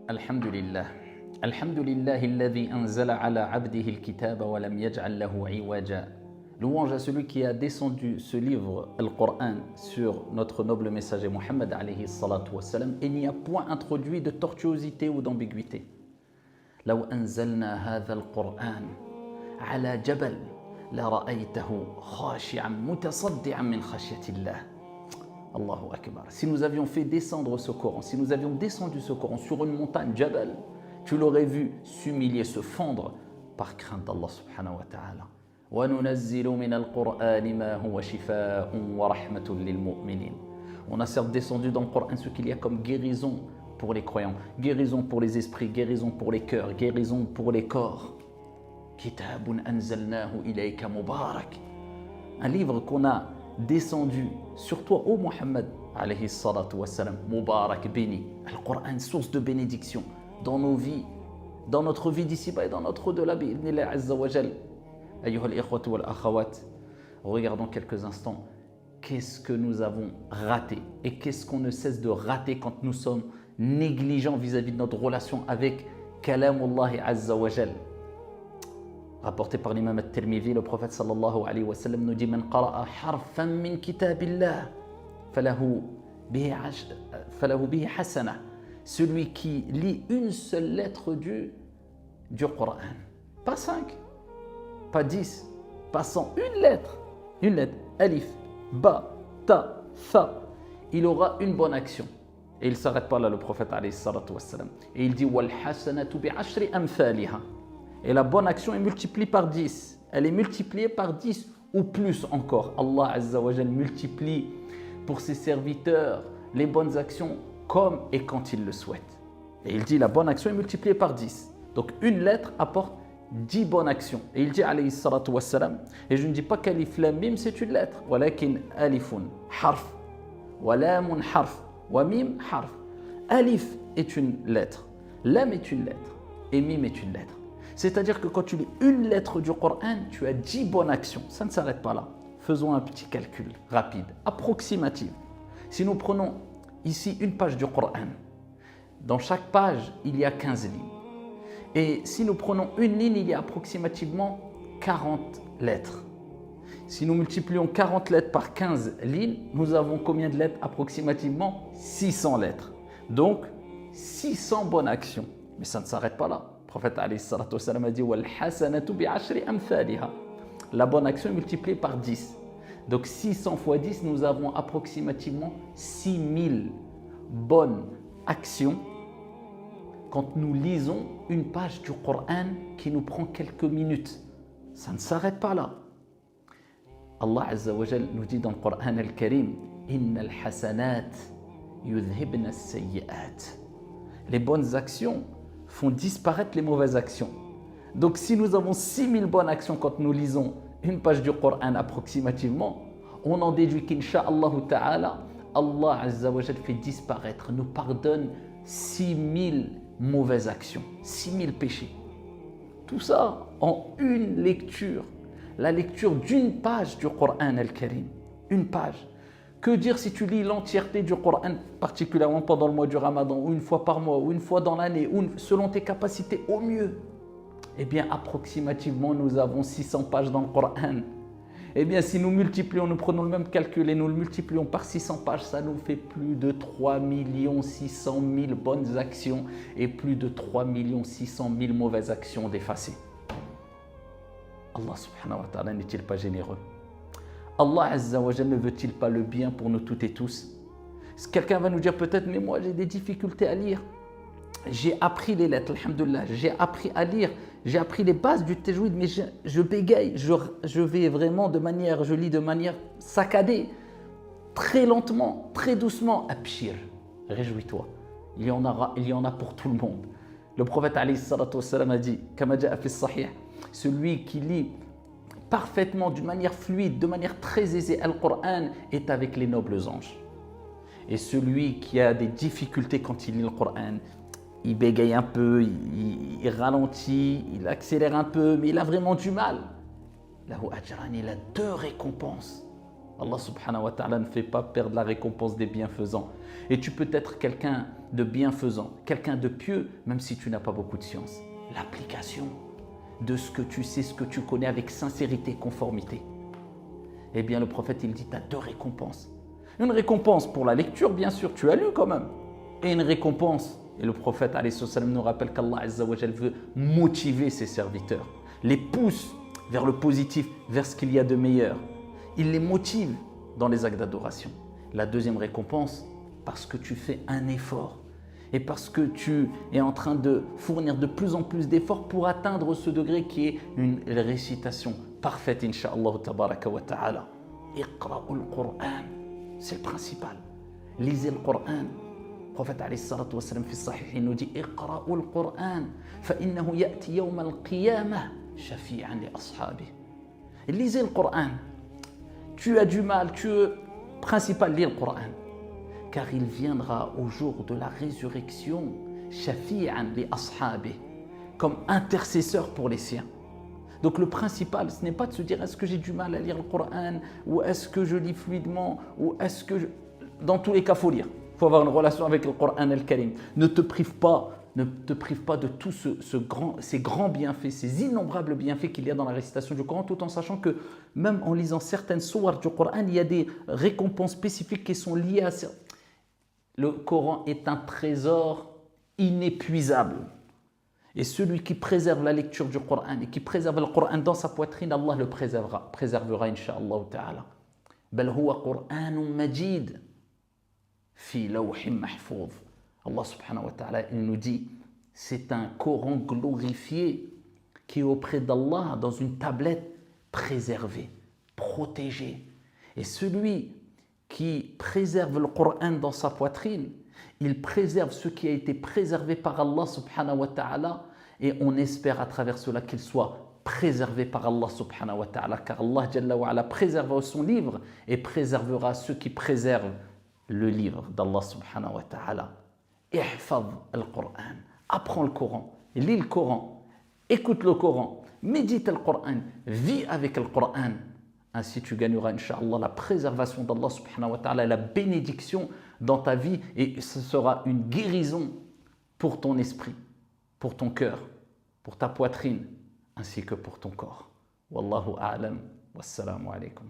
الحمد لله الحمد لله الذي أنزل على عبده الكتاب ولم يجعل له عوجا. Louange à celui qui a descendu ce livre, le Coran, sur notre noble messager Mohammed alayhi salatu wassalam, et n'y a point introduit de tortuosité ou d'ambiguïté. لو أنزلنا هذا القرآن على جبل لرأيته خاشعا متصدعا من خشية الله. Allahu Akbar. Si nous avions fait descendre ce Coran, si nous avions descendu ce Coran sur une montagne, Jabal, tu l'aurais vu s'humilier, se fendre par crainte d'Allah subhanahu wa ta'ala. وَنُنَزِّلُ مِنَ الْقُرْآنِ مَا هُوَ شِفَاءٌ وَرَحْمَةٌ لِلْمُؤْمِنِينَ. On a certes descendu dans le Coran ce qu'il y a comme guérison pour les croyants, guérison pour les esprits, guérison pour les cœurs, guérison pour les corps. كِتَابٌ أَنزَلْنَاهُ إِلَيْكَ مُبَارَكٌ. Un livre qu'on a descendu sur toi, ô Mohammed, alayhi salatu wassalam, Mubarak, béni. Le Coran, source de bénédiction dans nos vies, dans notre vie d'ici-bas et dans notre au-delà, bi'idhnillah azza wa jal. Ayyuha al-ikhwatu wal-akhawat, regardons quelques instants qu'est-ce que nous avons raté et qu'est-ce qu'on ne cesse de rater quand nous sommes négligents vis-à-vis de notre relation avec Kalamullah azza wa jal. Rapporté par l'imam al-Tirmidhi, le prophète sallallahu alayhi wa sallam nous dit Man qara'a harfan min kitabillah falahu bihi hasana. Celui qui lit une seule lettre du Coran. Pas 5, pas 10, pas 100, une lettre, alif, ba, ta, tha. Il aura une bonne action. Et il ne s'arrête pas là, le prophète alayhi salatu wa sallam. Et il dit Wal hasanatu bi ashri amthaliha. Et la bonne action est multipliée par 10. Elle est multipliée par 10 ou plus encore. Allah Azza wa Jal multiplie pour ses serviteurs les bonnes actions comme et quand il le souhaite. Et il dit la bonne action est multipliée par 10. Donc une lettre apporte 10 bonnes actions. Et il dit alayhi salatu wassalam, et je ne dis pas qu'alif lam mim c'est une lettre, walakin alifun harf, wa lamun harf, wa mim harf. Alif est une lettre, lam est une lettre, et mim est une lettre. C'est-à-dire que quand tu lis une lettre du Coran, tu as 10 bonnes actions. Ça ne s'arrête pas là. Faisons un petit calcul rapide, approximatif. Si nous prenons ici une page du Coran, dans chaque page, il y a 15 lignes. Et si nous prenons une ligne, il y a approximativement 40 lettres. Si nous multiplions 40 lettres par 15 lignes, nous avons combien de lettres? Approximativement 600 lettres. Donc, 600 bonnes actions. Mais ça ne s'arrête pas là. Le prophète alayhi salatu wassalam a dit Wal hasanatu bi ashri amthaliha. La bonne action est multipliée par 10. Donc 600 fois 10, nous avons approximativement 6000 bonnes actions quand nous lisons une page du Coran qui nous prend quelques minutes. Ça ne s'arrête pas là. Allah Azza wa Jal nous dit dans le Coran al-Karim Innal hasanat yudhibna as-sayyi'at. Les bonnes actions font disparaître les mauvaises actions. Donc si nous avons 6000 bonnes actions quand nous lisons une page du Coran approximativement, on en déduit qu'Inch'Allah ta'ala, Allah Azza wa Jal fait disparaître, nous pardonne 6000 mauvaises actions, 6000 péchés. Tout ça en une lecture, la lecture d'une page du Coran al-Karim, une page. Que dire si tu lis l'entièreté du Coran, particulièrement pendant le mois du Ramadan, ou une fois par mois, ou une fois dans l'année, ou selon tes capacités au mieux? Eh bien, approximativement, nous avons 600 pages dans le Coran. Eh bien, si nous multiplions, nous prenons le même calcul et nous le multiplions par 600 pages, ça nous fait plus de 3 600 000 bonnes actions et plus de 3 600 000 mauvaises actions d'effacer. Allah subhanahu wa ta'ala n'est-il pas généreux? Allah Azza wa Jalla ne veut-il pas le bien pour nous toutes et tous? Quelqu'un va nous dire peut-être, mais moi j'ai des difficultés à lire. J'ai appris les lettres, alhamdoulilah, j'ai appris à lire, j'ai appris les bases du tajwid, mais je bégaye, je vais vraiment je lis de manière saccadée, très lentement, très doucement. Abshir, réjouis-toi, il y en a pour tout le monde. Le prophète alayhi salatu wassalam a dit, kama ja'a fi sahih, celui qui lit parfaitement, d'une manière fluide, de manière très aisée, Al-Qur'an est avec les nobles anges. Et celui qui a des difficultés quand il lit le Qur'an, il bégaye un peu, il ralentit, il accélère un peu, mais il a vraiment du mal. Lahu ajran, il a 2 récompenses. Allah subhanahu wa ta'ala ne fait pas perdre la récompense des bienfaisants. Et tu peux être quelqu'un de bienfaisant, quelqu'un de pieux, même si tu n'as pas beaucoup de science. L'application de ce que tu sais, ce que tu connais avec sincérité, conformité. Eh bien, le prophète, il dit, tu as deux récompenses. Une récompense pour la lecture, bien sûr, tu as lu quand même. Et une récompense, et le prophète alayhi salam nous rappelle qu'Allah azza wa jal veut motiver ses serviteurs, les pousse vers le positif, vers ce qu'il y a de meilleur. Il les motive dans les actes d'adoration. La deuxième récompense, parce que tu fais un effort et parce que tu es en train de fournir de plus en plus d'efforts pour atteindre ce degré qui est une récitation parfaite, incha'Allah tabaraka wa ta'ala. Iqra'ul Qur'an, c'est le principal. Lisez le Qur'an. Le prophète alayhi salatu wa salam fi sahih, il nous dit Iqra'ul Qur'an, fa innahu ya'ti yawm al-qiyamah shafi'an li ashabih. Lisez le Qur'an. Tu as du mal, principal, lis le Qur'an. Car il viendra au jour de la résurrection, shafi'an li ashabih, comme intercesseur pour les siens. Donc le principal, ce n'est pas de se dire est-ce que j'ai du mal à lire le Qur'an, ou est-ce que je lis fluidement, ou est-ce que Dans tous les cas, il faut lire. Il faut avoir une relation avec le Qur'an al-Karim. Ne te prive pas de tous ces grands bienfaits, ces innombrables bienfaits qu'il y a dans la récitation du Coran, tout en sachant que même en lisant certaines sourates du Coran, il y a des récompenses spécifiques qui sont liées à ça. Le Coran est un trésor inépuisable. Et celui qui préserve la lecture du Coran et qui préserve le Coran dans sa poitrine, Allah le préservera incha'Allah ta'ala. Bal huwa Qur'anun majid fi lawhin mahfouz. Allah subhanahu wa ta'ala, il nous dit, c'est un Coran glorifié qui est auprès d'Allah dans une tablette préservée, protégée. Et celui qui préserve le Coran dans sa poitrine, il préserve ce qui a été préservé par Allah subhanahu wa ta'ala, et on espère à travers cela qu'il soit préservé par Allah subhanahu wa ta'ala, car Allah jalla wa ala préservera son livre et préservera ceux qui préservent le livre d'Allah subhanahu wa ta'ala. Ihfaz al-Qur'an, apprends le Coran, lis le Coran, écoute le Coran, médite le Coran, vis avec le Coran. Ainsi tu gagneras incha'Allah la préservation d'Allah subhanahu wa ta'ala, la bénédiction dans ta vie, et ce sera une guérison pour ton esprit, pour ton cœur, pour ta poitrine, ainsi que pour ton corps. Wallahu a'lam, wassalamu alaikum.